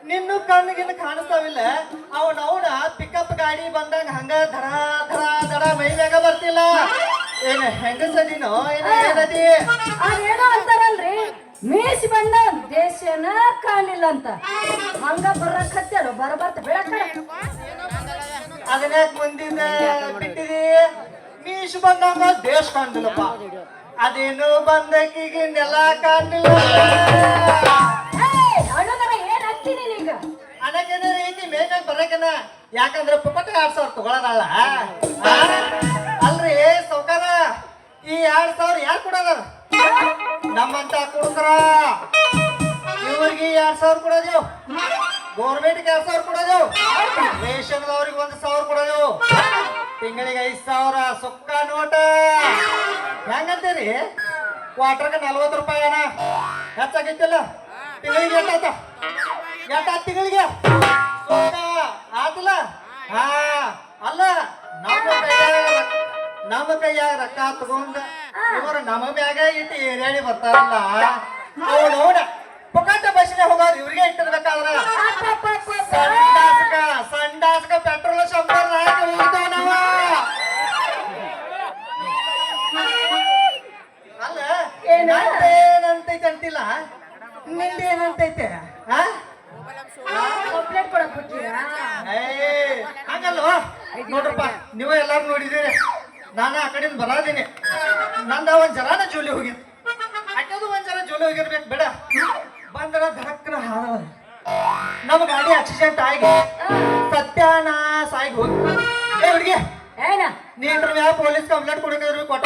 ನಿನ್ನೂ ಕಣ್ಣಿಗಿನ್ನು ಕಾಣಿಸ್ತಾವಿಲ್ಲ. ಅವನ ಪಿಕಪ್ ಗಾಡಿ ಬಂದಾಗ ಹಂಗ ಧಡ ಧಡ ಧಡ ಮೈ ಮ್ಯಾಗ ಬರ್ತಿಲ್ಲ. ಏನ ಹೆಂಗಸದಿನೋ ಏನದಿ ಅದೇನೋ ಅಂತಾರಲ್ರಿ, ಮೇಸಿ ಬಂದ ದೇಶನ ಕಾಣಿಲ್ಲ ಅಂತ. ಹಂಗ ಬರಕ್ ಹತ್ತೇಳು ಬರ್ತ ಬೆಳಕ ಅದನ್ಯಾಕ ಮುಂದಿನ ಬಿಟ್ಟಿದಿ. ಮೀಸು ಬಂದಂಗ ದೇಶ ಕಾಣ್ದಿಲ್ಲಪ್ಪ. ಅದೇನು ಬಂದಕ್ಕಿಗೆ ನೆಲ ಕಾಣಿಲ್ಲ. ಅನಕೇನ ಐತಿ ಮೇನಾಗ ಬರಕನ. ಯಾಕಂದ್ರೆ ಪುಕ್ಕಟ 2000 ತಗೊಳದಲ್ಲ. ಅಲ್ರಿ ಸೌಕಾರ, ಈ 2000 ಯಾರು ಕೊಡೋದಾರ? ನಮ್ಮಂತ ಕುಡುಕ್ರ ಇವ್ರಿಗೆ 2000 ಕೊಡೋದೇವು, ಗೌರ್ಮೆಂಟ್ಗೆ 2000 ಕೊಡೋದೇವು, ರೇಷನ್ದವ್ರಿಗೆ 1000 ಕೊಡೋದೇವು, ತಿಂಗಳಿಗೆ 5000 ಸುಕ್ಕ ನೋಟ. ಹೆಂಗಂತೀರಿ? ಕ್ವಾರ್ಟರ್ಗೆ 40 ರೂಪಾಯಿ ಅಣ್ಣ ಹೆಚ್ಚಾಗೈತಿಲ್ಲ. ತಿಂಗಳಿಗೆ ಎಷ್ಟಾಯ್ತ? ತಿಂಗಳಿಗೆ ಆತಿಲ್ಲ. ಅಲ್ಲ, ನಮ್ಮ ಕೈಯಾಗ ರೊಕ್ಕ ತಗೊಂಡ ಇವರು ನಮ್ಮ ಮ್ಯಾಗ ಇಟ್ಟು ಏರಿಯಾಡಿ ಬರ್ತಾರಲ್ಲ. ಅವನವನ ಪುಕ್ಕಟ ಬಸ್ಸಿನ ಹೋಗೋರು ಇವ್ರಿಗೆ ಇಟ್ಟಿರ್ಬೇಕಾದ್ರ ಸಂಡಾಸಕ ಪೆಟ್ರೋಲ್ ಶಂಬರ್ ಹಾಕಿ ಹೋಗ್ತಾವ ನಾವ. ಅಲ್ಲ ಏನಂತೈತೆ ಅಂತಿಲ್ಲ, ನಿಂದೇನಂತೈತೆ? ಹಂಗಲ್ವ ನೋಡ್ರಪ್ಪ, ನೀವು ಎಲ್ಲಾರು ನೋಡಿದ್ದೀರಿ. ನಾನು ಆ ಕಡೆಯಿಂದ ಬರೋದೀನಿ. ನಂದ ಒಂದ್ ಜರಾನ ಜೋಲಿ ಹೋಗಿದ್, ಅಟ್ಟದು ಒಂದ್ ಜರ ಜೋಲಿ ಹೋಗಿರ್ಬೇಕು. ಬೇಡ ಬಂದ್ರ ಧಡಕ್ನ ಹಾದ ನಮ್ಮ ಗಾಡಿ ಆಕ್ಸಿಡೆಂಟ್ ಆಗಿ ಸತ್ಯಾನಾಶ ಆಗಿ ಹೋಗಿ. ಹುಡುಗಿ ನೀಟ್ರ ಮ್ಯಾಲ ಪೊಲೀಸ್ ಕಂಪ್ಲೇಂಟ್ ಕೊಡೋಕೆ ಕೊಟ್ಟ.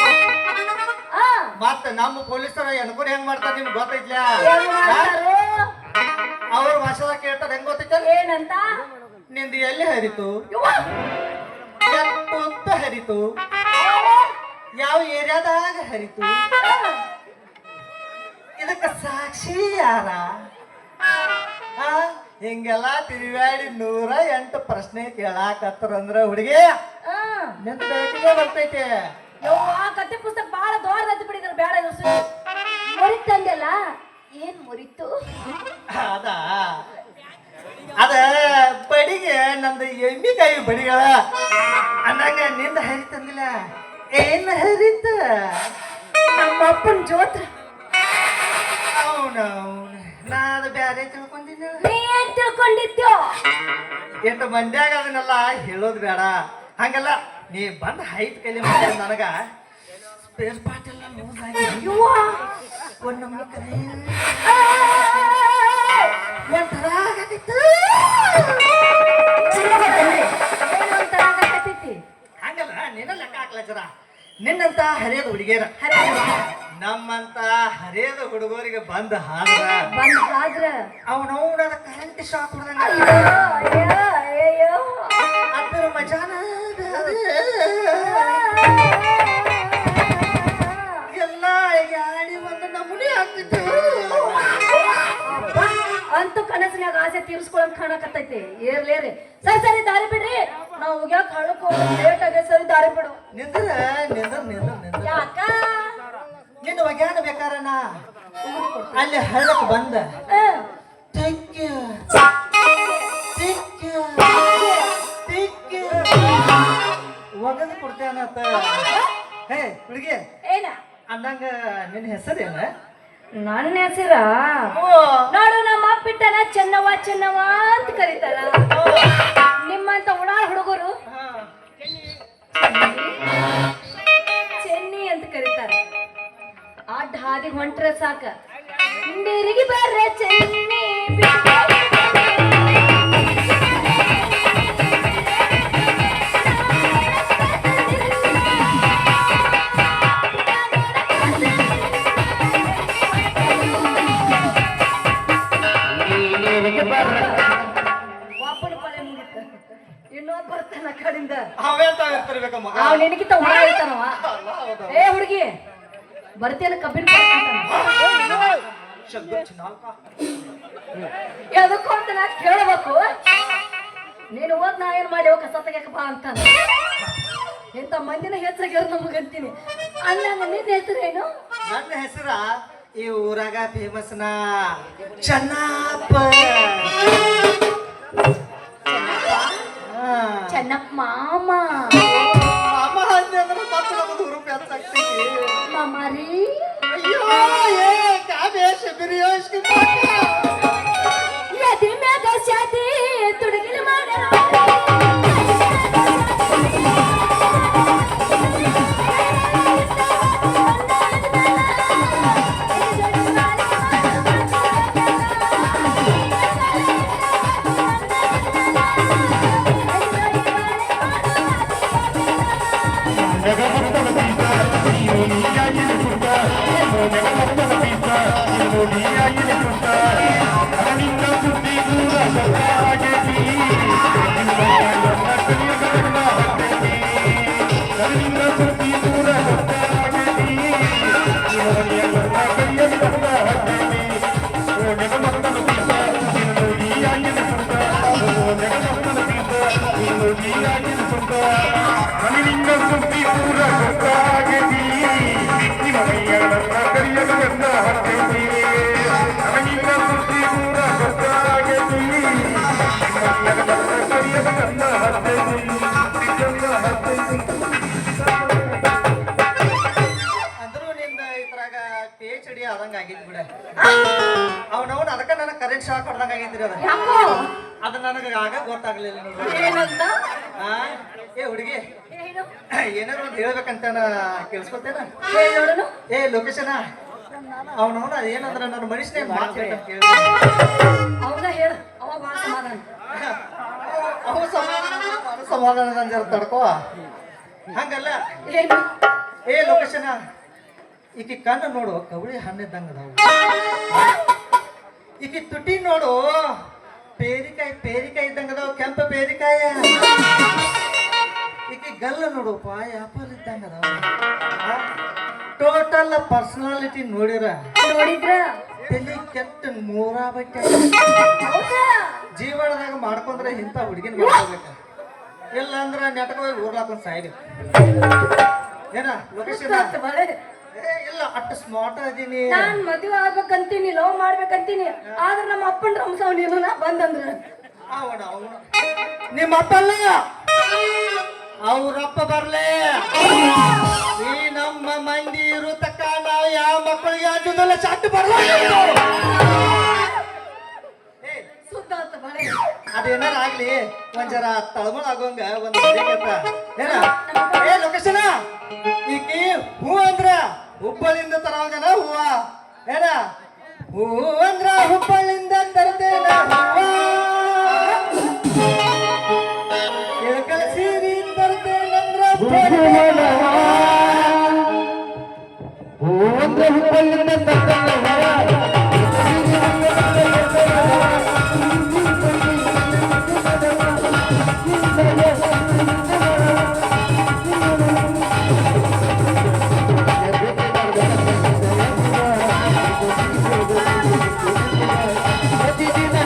ಮತ್ತ ನಮ್ಮ ಪೊಲೀಸರ ಎನ್ಕ್ವೈರಿ ಹೆಂಗ್ ಮಾಡ್ತಾರ ನಿಮ್ಗೆ ಗೊತ್ತೈತ್ಲ? ಅವ್ರ ಭಾಷೆದಾಗ ಕೇಳ್ತಾರ. ಹೆಂಗ್ ಗೊತ್ತೈತ? ಏನಂತ? ನಿಂದು ಎಲ್ಲಿ ಹರಿತು, ಎತ್ತ ಹರಿತು, ಯಾವ ಏರಿಯಾದಾಗ ಹರಿತು, ಇದಕ್ಕ ಸಾಕ್ಷಿ ಯಾರ? ಹಿಂಗೆಲ್ಲ ತಿರುಗಾಡಿ 108 ಪ್ರಶ್ನೆ ಕೇಳಾಕತ್ತರಂದ್ರ ಹುಡುಗಿ ನಿಂತ ಬೇಕಿಗೆ ಬರ್ತೈತೆ. ಕತೆ ಪುಸ್ತಕ ಬಾಳ ದೊಡ್ಡದ ಬಿಡಿದ್ರ ಬೇಡ. ಮುರಿತಂದೆಲ್ಲ ಏನ್ ಮುರಿತು? ಅದ ಬಡಿಗೆ ನಂದು ಎಮ್ಮಿಕಾಯಿ ಬಡಿಗಳ ಅನ್ನಂಗ ನಿಂದ ಹರಿತಂದಿಲ್ಲ. ಏನ್ ಹರಿತ? ನಮ್ಮ ಅಪ್ಪನ ಜೋತ್ರ. ಅವನವನ ನಾದು ಬ್ಯಾರೆ ತಿಳ್ಕೊಂಡಿದ್ದ. ನೀ ಏನ್ ತಿಳ್ಕೊಂಡಿದ್ಯೋ? ಎಂಟು ಮಂದ್ಯಾಗ ಅದನ್ನೆಲ್ಲ ಹೇಳೋದು ಬೇಡ. ಹಂಗಲ್ಲ, ನೀ ಬಂದ ಹೈಟ್ ಕೈಲಿ ಮಾಡಿ ನನಗ ಸ್ಪೇರ್ ಪಾರ್ಟ್ ಎಲ್ಲ ಲೂಸ್ ಆಗಿ ಒಂದ್ ನಮ್ಗೆ ಕರೆ ಒಂಥರ ಆಗತ್ತಿತ್ತು. ಹಂಗಲ್ಲ, ನಿನ್ನ ಲೆಕ್ಕ ಹಾಕ್ಲ ಜರ. ನಿನ್ನಂತ ಹರಿಯದ ಹುಡುಗಿಯರ ನಮ್ಮಂತ ಹರಿಯದ ಹುಡುಗರಿಗೆ ಬಂದ ಹಾದ್ರ ಅವನವನ ಕರೆಂಟ್ ಶಾಕ್ ಹೊಡೆದಂಗ ಅದರ ಮಜಾನ ಎಲ್ಲ ಗಾಡಿ ಒಂದು ನಮೂನಿ ಆಗ್ತಿತ್ತು. ಅಂತೂ ಕನಸಿನಾಗ ಆಸೆ ತೀರ್ಸ್ಕೊಳಕ್ ಕಾಣಕತ್ತೈತಿ. ಏರ್ಲೇರಿ ಸರಿ ಸರಿ ದಾರಿ ಬಿಡ್ರಿ, ನಾವು ಹೋಗ್ಯಾಕ ಹಳಕ್ ಲೇಟ್ ಆಗ. ಸರಿ ದಾರಿ ಬಿಡು. ನಿಂದ್ರ ಯಾಕ ನಿನ್ನ ಒಗ್ಯಾನ ಬೇಕಾರ ನಾ ಅಲ್ಲಿ ಹಳ್ಳಕ್ ಬಂದ ಆತ ಹೇ ಹುಡುಗಿ ಏನ ಅಂದಂಗ ನಿನ್ನ ಹೆಸರೇನ ನನ್ನ ಹೆಸರ ನೋಡು ನಮ್ಮ ಅಪ್ಪಿಟ್ಟನ ಚೆನ್ನವ ಚೆನ್ನವ ಅಂತ ಕರೀತಾರ ನಿಮ್ಮಂತ ಉಡಾಳ ಹುಡುಗರು ಚೆನ್ನಿ ಅಂತ ಕರೀತಾರ ಅಡ್ಡ ಹಾದಿ ಹೊಂಟ್ರೆ ಸಾಕ ಹಿಂದಿರುಗಿ ಬರ್ರೆ ಚೆನ್ನಿ ವಾಪನ ಪಳೆ ಮುಗಿತ ಇನ್ನೊಬ್ಬ ಬರ್ತಾನ ಆ ಕಡಿಂದ ಅವೇ ಅಂತ ಇರ್ತಿರ್ಬೇಕಮ್ಮ ಅವ್ ನಿನಗಿಂತ ಹುಳ ಐತಾನವ ಏ ಹುಡುಗಿ ಬರ್ತೀಯಲ್ಲ ಕಬ್ಬಿನ ಎದಕ್ಕೂ ಅಂತ ನಾ ಕೇಳಬೇಕು ನೀನು ಓದ್ ನಾ ಏನ್ ಮಾಡಿ ಕಸ ತೆಗ್ಯಾಕ ಬಾ ಅಂತಾನ ಎಂತ ಮಂದಿನ ಹೆಚ್ಚಾಗ್ಯಾರ ನಮಗಂತೀನಿ ಅಂದಂಗ ನಿನ್ನ ಹೆಸರೇನು ನನ್ನ ಹೆಸರ ಈ ಊರಾಗ ಫೇಮಸ್ನ ಚೆನ್ನಪ್ಪ ಚೆನ್ನಪ್ಪ ಮಾಮ ಮಾಮ ಅಂದೆ ಅಂದ್ರೆ ಮತ್ತೆ ನಮ್ಮದು ಹುರುಪು ಹೆಚ್ಚಾಗ್ತೈತಿ ಮಾಮಾರಿ ಅಯ್ಯೋ ಏ ಕಾಬೆ ಶಬರಿಯೋ ಎದೆ ಮ್ಯಾಗ ಶಾದಿ ತುಡುಗಿನ ಮಾಡ್ಯಾರ ಅಂದ್ರೂ ನಿಂದ ಇದ್ರಾಗ PhD ಆದಂಗ ಆಗಿದ್ ಬಿಡ ಅವನವನ್ ಅದಕ್ಕ ನನಗೆ ಕರೆಂಟ್ ಶಾಕ್ ಹೊಡ್ದಂಗ ಆಗೈತ್ರಿ ಅದ ಯಾಕೋ ಅದು ನನಗೆ ಆಗ ಗೊತ್ತಾಗ್ಲಿಲ್ಲ ನೋಡು. ಏನಂತ ಆ ಏ ಹುಡುಗಿ ಏನು ಏನಾರು ಒಂದು ಹೇಳ್ಬೇಕಂತ ಕೇಳಿಸ್ಕೊತೇನ ಹೇಳಿ ನೋಡೋಣ ಏ ಲೊಕೇಶನ ಅವನವನ ಏನಂದ್ರ ನನ್ನ ಮನುಷ್ಯನೇ ಮಾತು ಹೇಳ್ಬೇಕಂತ ಕೇಳಿ ಅವಾಗ ಹೇಳು ಅವಾಗ ಭಾಳ ಸಮಾಧಾನ ಅವು ಸಮಾಧಾನ ಜರ ತಡ್ಕೋ ಹಂಗಲ್ಲ ಏನು ಏ ಲೊಕೇಶನ ಈಕಿ ಕಣ್ಣು ನೋಡು ಕವಳಿ ಹಣ್ಣಿದ್ದಂಗ ಅದಾವು ಈಕಿ ತುಟಿ ನೋಡು ಪೇರಿಕಾಯಿ ಇದ್ದಂಗ ಅದಾವ ಕೆಂಪ ಪೇರಿಕಾಯ ಈಕಿ ಗಲ್ಲ ನೋಡು ಪಾಯ ಆಪಲ್ ಇದ್ದಂಗ ಅದಾವ ಟೋಟಲ್ ಪರ್ಸನಾಲಿಟಿ ನೋಡಿರ ನೋಡಿದ್ರ ತಲೆ ಕೆಟ್ಟ ನೂರ ಬಟ್ಟೆ ಹೌದಾ ಜೀವನದಾಗ ಮಾಡ್ಕೊಂಡ್ರೆ ಇಂಥ ಹುಡುಗಿನ ಮಾಡ್ಕೋಬೇಕ ಇಲ್ಲ ಅಂದ್ರ ನೆಟ್ಕ ಹೋಗಿ ಊರ್ಲಾಕೊಂಡ್ ಸಾಯ್ಬೇಕು ಏನ ಲೊಕೇಶನ್ ಗೊತ್ತಾಯ್ತು ಬಾಳೆ. ಇಲ್ಲ ಅಷ್ಟು ಸ್ಮಾರ್ಟ್ ಅದೀನಿ ನಾನ್ ಮದುವೆ ಆಗ್ಬೇಕಂತೀನಿ ಲವ್ ಮಾಡ್ಬೇಕಂತೀನಿ ಆದ್ರ ನಮ್ಮ ಅಪ್ಪನ ರಂಸವ್ ನೀನು ನಾ ಬಂದಂದ್ರ ಅವನ ಅವನು ನಿಮ್ಮ ಅಪ್ಪ ಅಲ್ಲ ಅವ್ರಪ್ಪ ಬರ್ಲೇ ಈ ನಮ್ಮ ಮಂದಿ ಇರು ತಕ್ಕ ನಾವು ಯಾವ ಮಕ್ಕಳಿಗೆ ಆಚುದಲ್ಲ ಚಟ್ಟು ಬರ್ಲ ಸುದ್ದ ಆತ ಬಾಳೆ. ಅದೇನಾರ ಆಗ್ಲಿ ಒಂದ್ ಜರ ತಳಮಳ ಆಗೋಂಗ ಒಂದ್ ಏನ ಏ ಲೊಕೇಶನ್ ಈಕಿ ಹೂ ಅಂದ್ರ ಹುಬ್ಬಳ್ಳಿಂದ ತರೋಂಗನ ಹೂವ ಏನ ಹೂ ಅಂದ್ರ ಹುಬ್ಬಳ್ಳಿಂದ ತರ್ತೇನ ಇಳಕಲ್ ಸೀರಿ ತರ್ತೇನಂದ್ರ ಹೂ ಅಂದ್ರ ಹುಬ್ಬಳ್ಳಿಂದ ತರ್ತೇನ ಪ್ರತಿದಿನ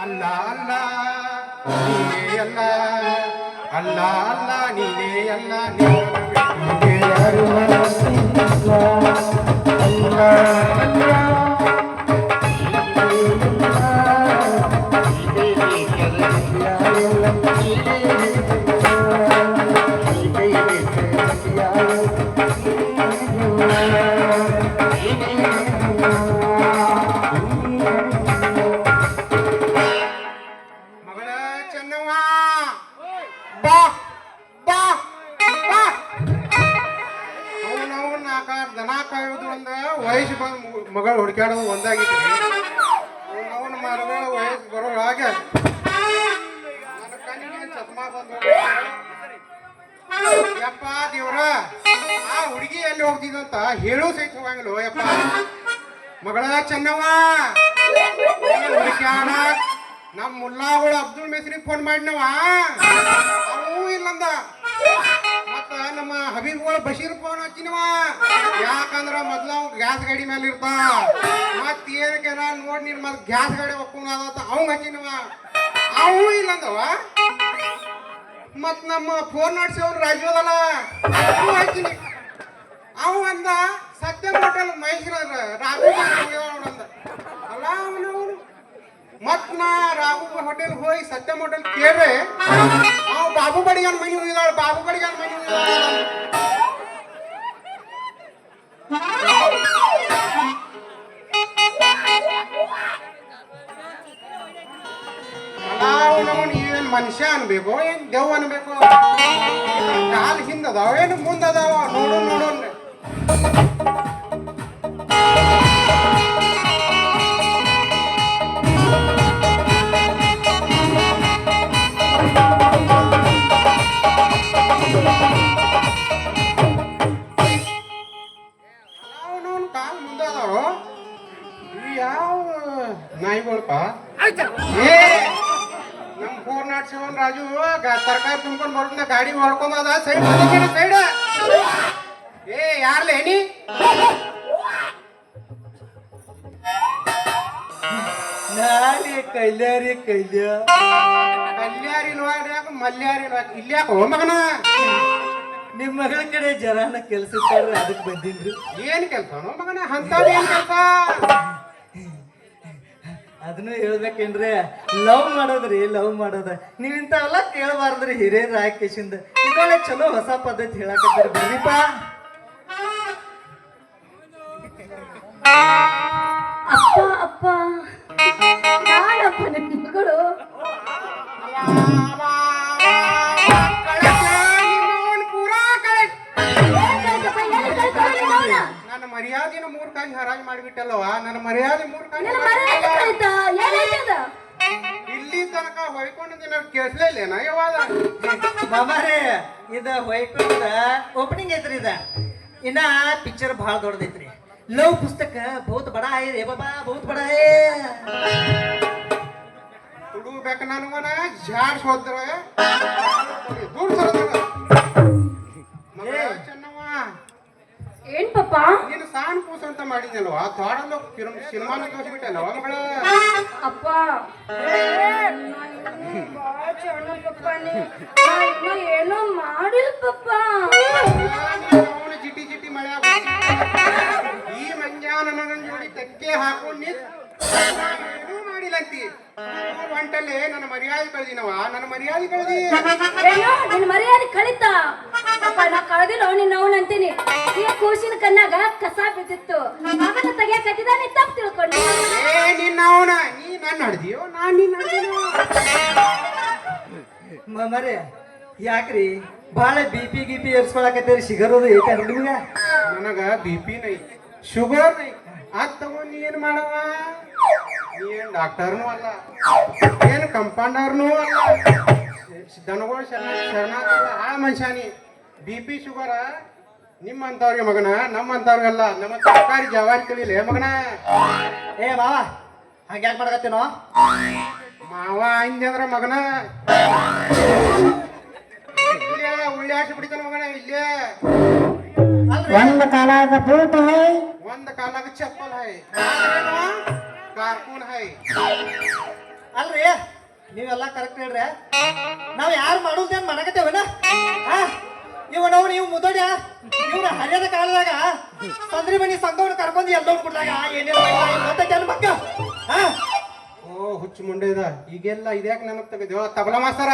ಅಲ್ಲ ಅಲ್ಲ ನೀನೇ ಅಲ್ಲ ಅಲ್ಲ ಅಲ್ಲ ನೀನೇ ಅಲ್ಲ ನೀನೇ ಯಾರು ಅಲ್ಲ ಅಲ್ಲ ಮಗಳ ಚೆನ್ನವ್ವ ಬಾ ಬಾ ಬಾ ಅವನವ್ ನಾಲ್ಕಾರು ದನ ಕಾಯೋದು ಒಂದ ವಯಸ್ಸು ಬಂದು ಮಗಳು ಹುಡುಕ್ಯಾಡೋದು ಒಂದಾಗಿತ್ತು ಅವನ ಮರಗಳ ವಯಸ್ಸು ಬರೋ ಹಾಗೆ ನನ್ನ ಕಣ್ಣಿಗೆ ಚಸ್ಮಾ ಬಂದು ಯಪ್ಪ ದೇವ್ರ ಆ ಹುಡುಗಿ ಎಲ್ಲಿ ಹೋಗ್ತಿದಂತ ಹೇಳು ಸಹಿತ ಹೋಗಂಗಿಲ್ಲ ಯಪ್ಪ ಮಗಳ ಚೆನ್ನವ್ವ ಹುಡುಕ್ಯಾಡ ನಮ್ಮ ಮುಲ್ಲಾಗಳು ಅಬ್ದುಲ್ ಮೇಸ್ರಿಗೆ ಫೋನ್ ಮಾಡಿನವ ಅವು ಇಲ್ಲಂದ ಮತ್ತ ನಮ್ಮ ಹಬೀಬ್ಗಳು ಬಶೀರ್ ಫೋನ್ ಹಚ್ಚಿನವ ಯಾಕಂದ್ರ ಮೊದ್ಲ ಅವ್ ಗ್ಯಾಸ್ ಗಾಡಿ ಮೇಲೆ ಇರ್ತಾ ಮತ್ ಏನಕ್ಕೆನ ನೋಡ್ ನೀನ್ ಮತ್ ಗ್ಯಾಸ್ ಗಾಡಿ ಒಪ್ಕೊಂಡ್ ಅವಂಗ ಹಚ್ಚಿನವ ಅವು ಇಲ್ಲಂದವ ಮತ್ ನಮ್ಮ ಫೋನ್ ನಡೆಸೋರು ರಾಜು ಅದಲ್ಲ ಅವು ಹಚ್ಚಿನಿ ಅವು ಅಂದ ಸತ್ಯ ಹೋಟೆಲ್ ಮಹೇಶ್ವರ ರಾಘು ನೋಡಂದ ಅಲ್ಲ ಅವನು ಮತ್ ನಾ ರಾಘು ಹೋಟೆಲ್ ಹೋಗಿ ಸತ್ಯಂ ಹೋಟೆಲ್ ಕೇಳ್ರೆ ಅವ್ ಬಾಬು ಬಡಿಗನ್ ಮನಿ ಹೋಗಿದಾಳ ಬಾಬು ಬಡಿಗನ್ ಮನಿ ಅವನವನ್ ಏನ್ ಮನುಷ್ಯ ಅನ್ಬೇಕು ಏನ್ ದೇವ್ ಅನ್ಬೇಕು ಕಾಲ್ ಹಿಂದದಾವ ಏನು ಮುಂದದಾವ ನೋಡು ನೋಡು ಕಾಲ್ ಮುಂದದಾವ ಯಾವ ನಾಯಿಗಳಪ್ಪ ಏ ನಮ್ 407 ರಾಜು ತರಕಾರಿ ತುಂಬ್ಕೊಂಡ್ ಬರೋದ್ನ ಗಾಡಿ ಹೊಡ್ಕೊಂಬದ ಸೈಡ್ ಸೈಡ್ ಏ ಯಾರ್ಲೆ ನೀ ನಾಳೆ ಕೈಲ್ಯಾರಿ ಕಲ್ಯಾರಿ ಯಾಕ ಮಲ್ಯಾರಿ ಇಲ್ಯಾಕ ಹೋ ಮಗನ ನಿಮ್ ಮಗಳ ಕಡೆ ಜರಾನ ಕೆಲ್ಸಕ್ಕಾರ ಅದಕ್ಕೆ ಬಂದಿನ್ರಿ ಏನ್ ಕೆಲ್ಸ ಮಗನ ಅಂತದ್ ಏನ್ ಕೆಲ್ಸ ಅದನ್ನು ಹೇಳ್ಬೇಕೇನ್ರಿ ಲವ್ ಮಾಡೋದ ನೀವ್ ಇಂಥವೆಲ್ಲ ಕೇಳಬಾರ್ದ್ರಿ ಹಿರಿಯರ ಆಕೇಶಿಂದ ಇದೊಳ್ಳೆ ಚಲೋ ಹೊಸ ಪದ್ಧತಿ ಹೇಳಕತ್ತೀರಿ ಬರ್ರಿಪ್ಪ ಅಪ್ಪ ನಾನಪ್ಪ ನಿಮ್ ಮಗಳು ನನ್ನ ಮರ್ಯಾದಿನ 3 ಕಾಯಿ ಹರಾಜ್ ಮಾಡಿಬಿಟ್ಟಲ್ಲವ ನನ್ನ ಮರ್ಯಾದೆ 3 ಕಾಯಿ ಇಲ್ಲಿ ತನಕ ಹೊಯ್ಕೊಂಡಿದ್ದೀನಿ ಕೇಳಿಸ್ಲೇ ಇಲ್ಲೇನ ಯಾವಾಗ ಮಾಮಾರೇ ಇದ ಹೊಯ್ಕೊಂಡ ಓಪನಿಂಗ್ ಐತ್ರಿ ಇದ ಇನ್ನ ಪಿಕ್ಚರ್ ಭಾಳ ದೊಡ್ಡದೈತ್ರಿ ಲವ್ ಪುಸ್ತಕ ಬಹುತ್ ಬಡ ಹೈ ರೇ ಬಾಬಾ ಬಹುತ್ ಬಡ ಹೈ ತುಡುಬೇಕು ನನಗನ ಜಾಡ್ಸ್ ಹೋದ್ರ ದೂರ ಸರದ ಮಗ ಚೆನ್ನವ ಏನ್ ಪಪ್ಪ ನೀನು ಸಾನ್ ಕೂಸ ಅಂತ ಮಾಡಿದ್ನಲ್ವಾ ದಾಡಲ್ಲ ಸಿನಿಮಾನ ತೋರಿಸ್ಬಿಟ್ಟಲ್ವ ಮಗಳ ಅಪ್ಪ ಬಾಳ ಚಂದ ಪಪ್ಪ ನಾ ಇನ್ನ ಏನೋ ಮಾಡಿಲ್ ಪಪ್ಪ ಅವನ ಜಿಟಿ ಜಿಟಿ ಮಳೆ ಈ ಮಂಜಾನ ಮಗನ ಜೋಡಿ ತಕ್ಕೆ ಹಾಕೊಂಡು ಏನೂ ಮಾಡಿಲ್ಲಂತಿ ಒಂಟಲ್ಲೇ ನನ್ನ ಮರ್ಯಾದೆ ಕಳ್ದಿನವ ನನ್ನ ಮರ್ಯಾದೆ ಕಳ್ದಿ ಏನೋ ನಿನ್ ಮರ್ಯಾದೆ ಕಳಿತಾ ಅಪ್ಪ ನಾ ಕಳ್ದಿಲ್ಲ ನಿನ್ನ ಅವಳು ಅಂತೀನಿ ಈ ಕೂಸಿನ ಕಣ್ಣಾಗ ಕಸ ಬಿದ್ದಿತ್ತು ಅದನ್ನ ತೆಗಿಯಕತ್ತಿದ ನೀ ತಪ್ಪು ತಿಳ್ಕೊಂಡಿ ಏ ನಿನ್ನ ಅವನ ನೀ ನನ್ನ ಹಡ್ದಿಯೋ ನಾನ್ ನಿನ್ನ ಹಡ್ದಿನೋ ಮಾಮಾರೇ ಯಾಕ್ರಿ ಭಾಳ ಬಿ ಪಿ ಗಿಪಿ ಏರ್ಸ್ಕೊಳಕತ್ತೀರಿ ಸಿಗರೋದು ಏಕಂದ್ರೆ ನಿಮ್ಗೆ ನನಗ ಬಿ ಪಿ ನೈ ಶುಗರ್ ನೈ ಅದ್ ತಗೊಂಡ್ ನೀ ಏನ್ ಮಾಡವ ನೀ ಏನ್ ಡಾಕ್ಟರ್ನೂ ಅಲ್ಲ ಏನು ಕಂಪೌಂಡರ್ನೂ ಅಲ್ಲ ದನಗಳು ಶರಣ ಆ ಮನುಷ್ಯ ನೀ ಬಿ ಪಿ ಶುಗರ ನಿಮ್ಮಂತವ್ರಿಗೆ ಮಗನ ನಮ್ಮಂತವ್ರಿಗಲ್ಲ ನಮ್ಮ ಸರ್ಕಾರಿ ಜವಾರಿ ಕಲೀಲಿ ಮಗನ ಏ ಮಾವ ಹಂಗ್ಯಾಕ್ ಮಾಡಕತ್ತೀನೋ ಮಾವ ಅಂದ್ರ ಮಗನ ಇಲ್ಲೇ ಉಳ್ಳಿ ಹಾಕಿ ಬಿಡ್ತಾನ ಮಗನ ಇಲ್ಲೇ ಒಂದ್ ಕಾಲಾಗ ಬೂಟ್ ಹೈ ಒಂದ್ ಕಾಲಾಗ ಚಪ್ಪಲ್ ಹೈ ಕಾರ್ಕೂನ್ ಹೈ ಅಲ್ರಿ ನೀವೆಲ್ಲ ಕರೆಕ್ಟ್ ಹೇಳ್ರಿ ನಾವ್ ಯಾರು ಮಾಡೋದೇನ್ ಮಾಡಕತ್ತೇವನ ನಾವು ನೀವು ಮುದೋಡ್ಯ ಇವ್ರ ಹರಿಯದ ಕಾಲದಾಗ ಸಂದ್ರಿ ಮನಿ ಸಂಘವನ್ನ ಕರ್ಕೊಂಡು ಎಲ್ಲೋಡ್ ಕೊಡ್ದಾಗ ಏನೇನು ಮಕ್ಕ ಓ ಹುಚ್ಚು ಮುಂಡೆ ಇದ ಈಗೆಲ್ಲ ಇದ್ಯಾಕೆ ನನಗ್ ತೆಗೆದೇವ ತಬಲ ಮಾಸ್ತರ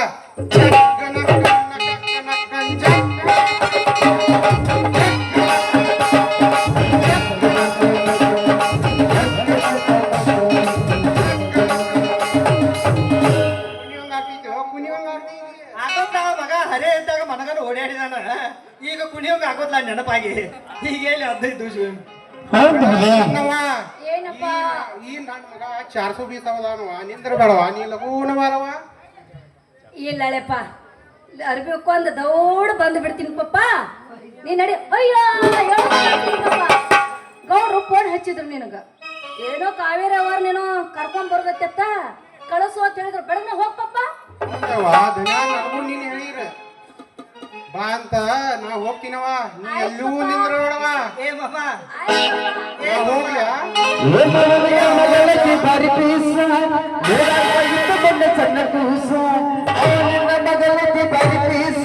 ಮಗ ಹರೇ ಇದ್ದಾಗ ಮನಗನ ಓಡಾಡಿದಾನ ಈಗ ಕುಣಿಯೋಗ ಆಗೋದ್ಲ ನೆನಪಾಗಿ ಈಗ ಹೇಳಿ 15 ದಿವಸ ಏನಪ್ಪ ಈ ನನ್ ಮಗ 420 ಅವದಾನವ ನಿಂದ್ರ ಬೇಡವ ನೀ ಲಗೂನ ಬಾರವ ಇಲ್ಲಳೆಪ್ಪ ಅರ್ಬಿ ಉಕ್ಕೊಂದು ದೌಡ್ ಬಂದು ಬಿಡ್ತೀನಿ ಪಪ್ಪ ನೀ ನಡಿ ಅಯ್ಯೋ ಗೌಡ್ರು ಫೋನ್ ಹಚ್ಚಿದ್ರು ನಿನಗ ಏನೋ ಕಾವೇರಿ ಅವ್ರ ನೀನು ಕರ್ಕೊಂಡ್ ಬರ್ಬೇಕತ್ತ ಕಳಿಸು ಅಂತ ಹೇಳಿದ್ರು ಬೆಳಗ್ಗೆ ಹೋಗ್ಪಪ್ಪ ನನಗೂ ನೀನ್ ಹೇಳಿರ ಬಾ ಅಂತ ನಾ ಹೋಗ್ತೀನವ ನೀ ಎಲ್ಲೂ ನಿಂದ್ರ ಬೇಡವ ಏ ಮಾಮ ನಾ ಹೋಗ್ಲ್ಯಾ ಬಾರಿ ಪೀಸ ಸಣ್ಣ ಕೂಸ ಮಗಲತಿ ಬಾರಿ ಪೀಸ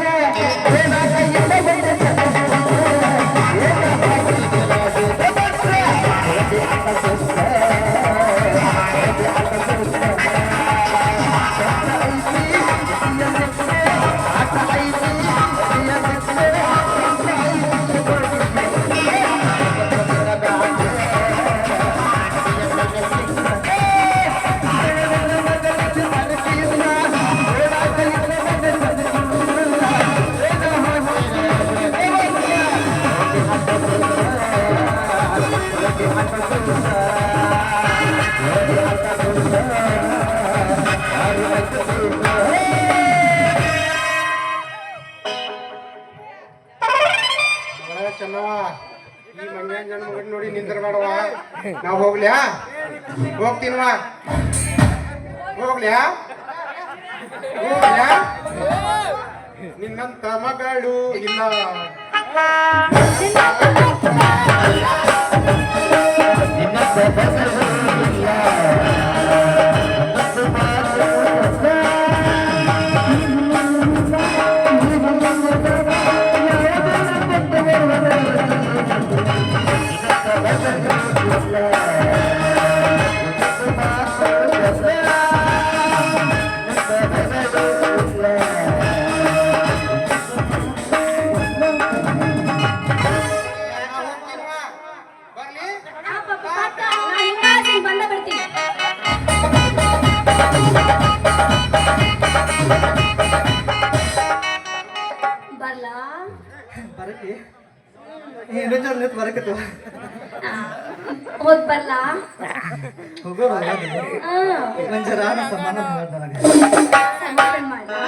ಚೆನ್ನವ ಈ ಮಂಗ್ಯಾನ್ ಜನ ಮಗನ್ ನೋಡಿ ನಿಂದ್ರ ಬೇಡವ ನಾ ಹೋಗ್ಲ್ಯಾ ಹೋಗ್ತೀನವ ಹೋಗ್ಲ್ಯಾ ಹೋಗ್ಲ್ಯಾ ನಿನ್ನಂತ ಮಗಳು ಇಲ್ಲ ಬರ್ಲಿ ಬಂದ ಬಿಡ್ತೀನಿ ಬರ್ಲಾ ಬರಕ್ಕೆ ಏನೋ ಜನ ನಿಂತು ಬರಕತ್ತು ಹೋದ್ ಬರ್ಲಾ ಹೋಗೋಣ ಹಾ ಒಂದ್ ಜರ ಸಮಾನ ನನಗೆ ಸಮಾಧಾನ ಮಾಡ್ಲಾ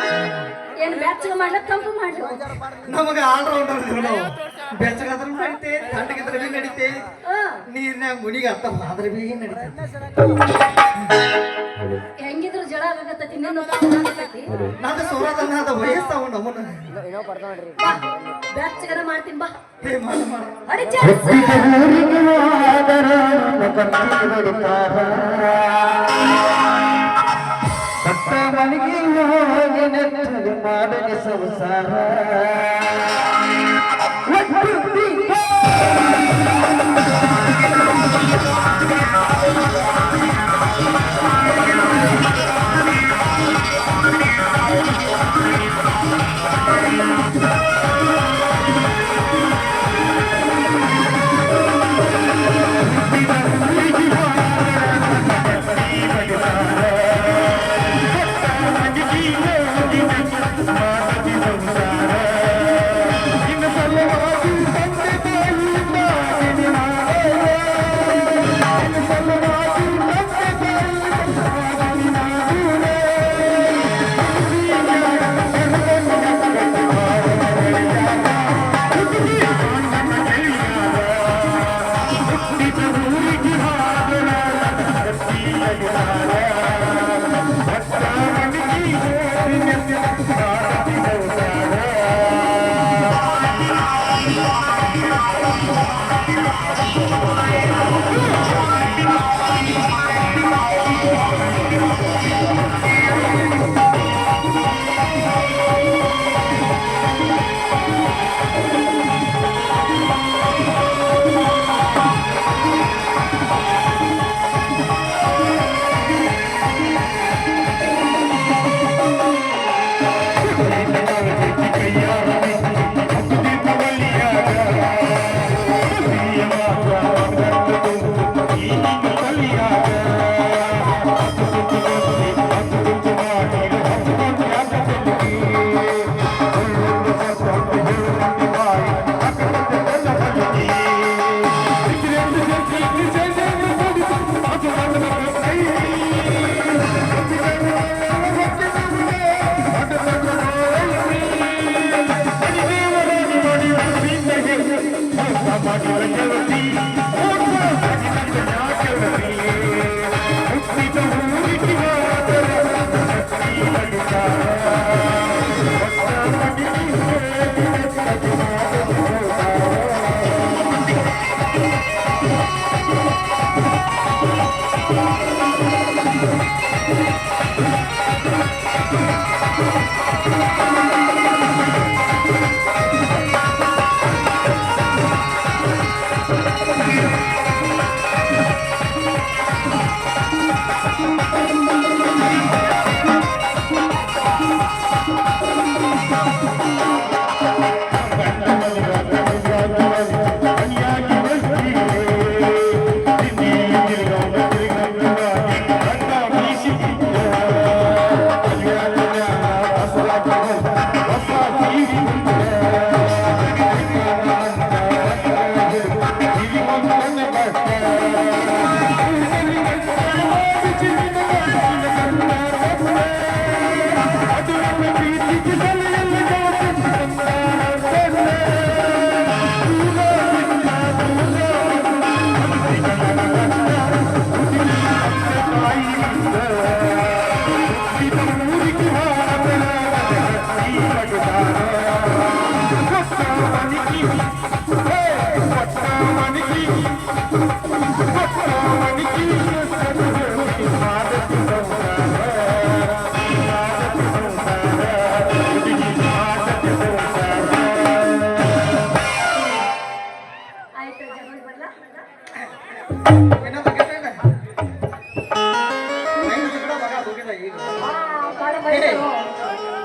ಏನ್ ಬೆಚ್ಚಗ ಮಾಡ್ಲ ತಂಪು ಮಾಡ್ಲಿ ನಮಗೆ ಆಲ್ರೌಂಡರ್ ಇದೀವಿ ನಾವು. ಬೆಚ್ಚಗಾದ್ರೂ ನಡೀತೆ, ತಣ್ಣಗಿದ್ರೆ ಬಿ ನಡೀತೆ, ನೀರಿನಾಗ ಮುನಿಗೆ ಅರ್ಥ ಆದ್ರೆ ಬಿ ನಡೀತೆ. ಹೆಂಗಿದ್ರು ಜಳ ಆಗತ್ತೈತಿ ಇನ್ನೇನು ನಂದು ಸೌರದನ್ನ ಅದ ವಯಸ್ಸಾವ ನಮ್ಮನ್ನ. ಬೆಚ್ಚಗನ ಮಾಡ್ತೀನಿ ಬಾ. ಹೇ ಮಾಡು ಮಾಡು. ಅಡಿ ಚಾನ್ಸ್. ಮಾಡಗೆ ಸಂಸಾರ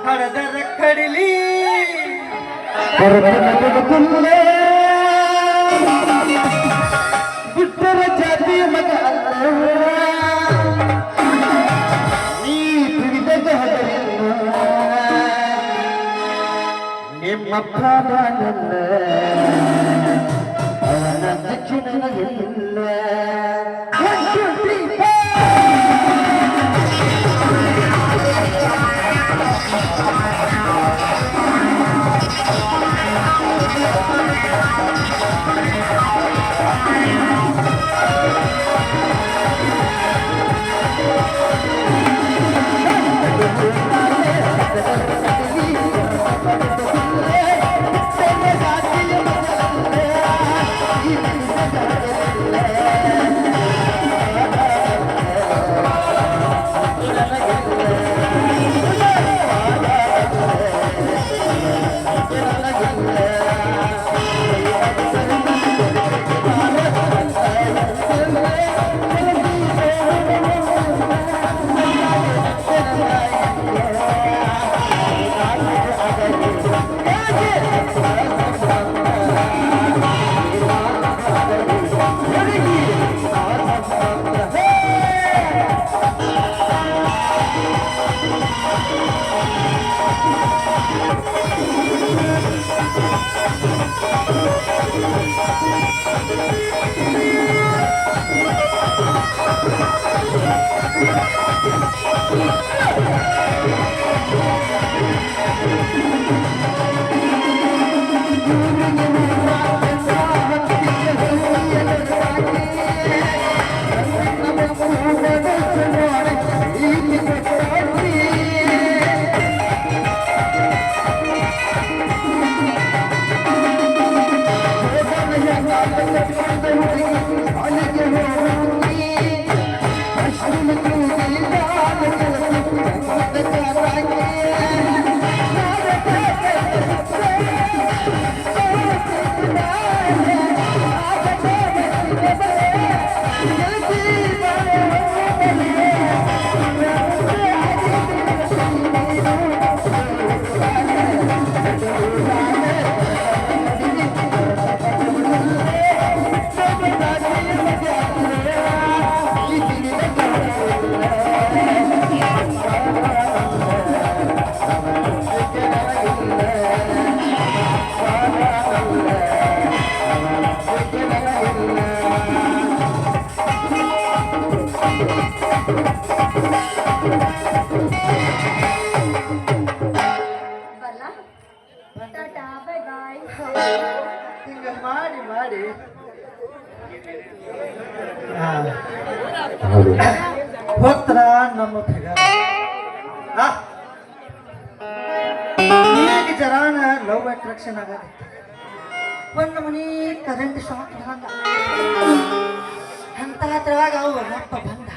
ಹಡದರ ಕಡಿಲಿ ಬಿಟ್ಟರ ಜಾತಿ ಮಗ ನೀ ತಿಳಿದ ನಿಮ್ಮಪ್ಪ ಬಾನಲ್ಲ ಅವನ ದಕ್ಷಿಣ ಇಲ್ಲ ಬಲ್ಲ ಟಾಟಾ ಬೈ ಬಾಯ್. ಹಿಂಗ ಮಾಡಿ ಮಾಡಿ ಹೋಗ್ತಾರ ನಮ್ಮ ಈಗ ಜರಾನ ಲವ್ ಅಟ್ರಾಕ್ಷನ್ ಆಗತ್ತೆ ಒಂದು ಮನಿ ಕರೆಂಟ್ ಶಾಕ್ ಅಂತ ಅದ್ರಾಗ ಅವು ಬಂದ